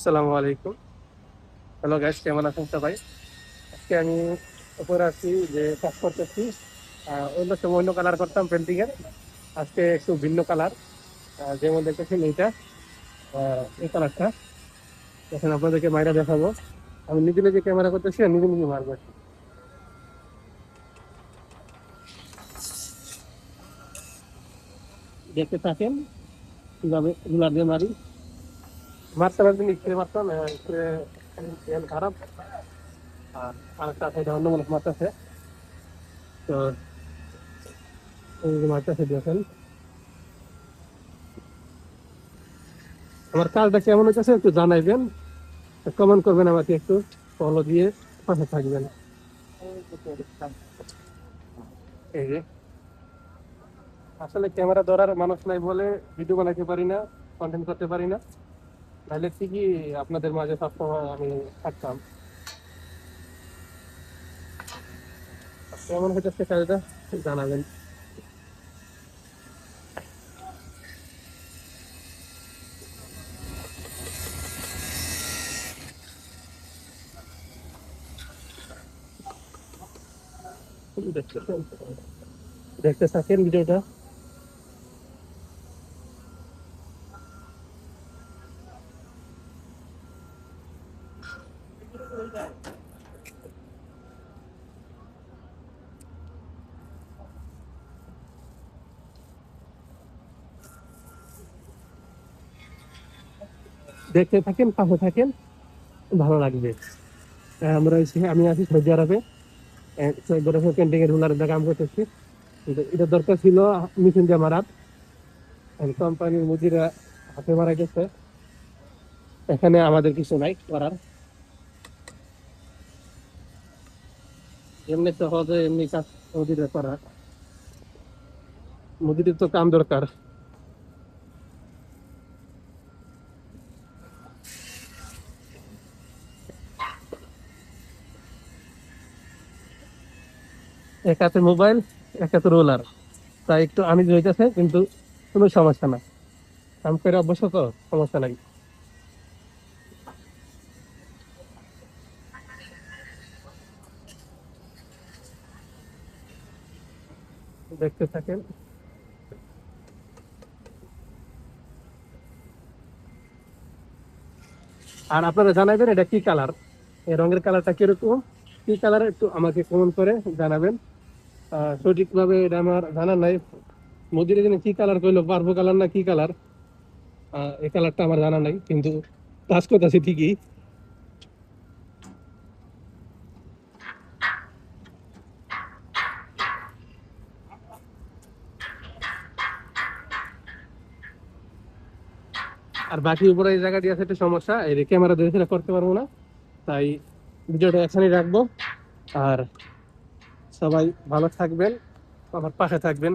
আসসালামু আলাইকুম। Hello guys, কেমন আছেন সবাই? আজকে আমি উপরে আছি যে কাজ করতেছি। অন্য সময় অন্য কালার করতাম পেন্টিং এর। আজকে একটু ভিন্ন কালার, যেমন দেখতেছেন এইটা, এই কালারটা এখন আপনাদেরকে মাইরা দেখাবো। আমি নিজে নিজে ক্যামেরা করতেছি আর নিজে নিজে মারবো। দেখতে থাকেন কিভাবে রুলার দিয়ে মারি। মারতে মারতে স্প্রে মারতাম, স্প্রে তেল খারাপ। আর আরেকটা আছে, এটা অন্য মানুষ মারতেছে। তো এই যে মারতেছে দেখেন, আমার কাজটা কেমন হচ্ছে একটু জানাইবেন, কমেন্ট করবেন, আমাকে একটু ফলো দিয়ে পাশে থাকবেন। এই যে আসলে ক্যামেরা ধরার মানুষ নাই বলে ভিডিও বানাইতে পারি না, কন্টেন্ট করতে পারি না। নাহলে ঠিকই আপনাদের মাঝে সবসময় আমি থাকতাম। কেমন হইতেছে কাজটা জানাবেন। দেখতে দেখতে থাকেন ভিডিওটা। দেখতে থাকেন, পাশে থাকেন, ভালো লাগবে। আমি আছি সৌদি আরবে। সৌদি আরবে পেন্টিং এর রুলার কাম করতেছি। কিন্তু এটা দরকার ছিল মেশিন দিয়ে মারার, কোম্পানির মুদিরা হাতে মারা গেছে। এখানে আমাদের কিছু নাই করার। এমনি সহজে এমনি কাজ মুদিরে করা, মুদিরের তো কাম দরকার। এক হাতে মোবাইল, এক হাতে রোলার, তাই একটু আনিজ হইতেছে, কিন্তু কোনো সমস্যা না। কাম করে অবশ্য তো সমস্যা নাই। দেখতে থাকেন। আর আপনারা জানাবেন এটা কি কালার, এই রঙের কালারটা কিরকম, কি কালার একটু আমাকে কমেন্ট করে জানাবেন। সঠিকভাবে এটা আমার জানা নাই, মোদির এখানে কি কালার কইলো, পার্পল কালার না কি কালার, এই কালারটা আমার জানা নাই, কিন্তু কাজ করতেছি ঠিকই। আর বাকি উপরে এই জায়গাটি আছে একটা সমস্যা, এই ক্যামেরা ধরে সেটা করতে পারবো না, তাই ভিডিওটা এখানেই রাখবো। আর সবাই ভালো থাকবেন, আমার পাশে থাকবেন।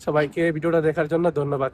সবাইকে ভিডিওটা দেখার জন্য ধন্যবাদ।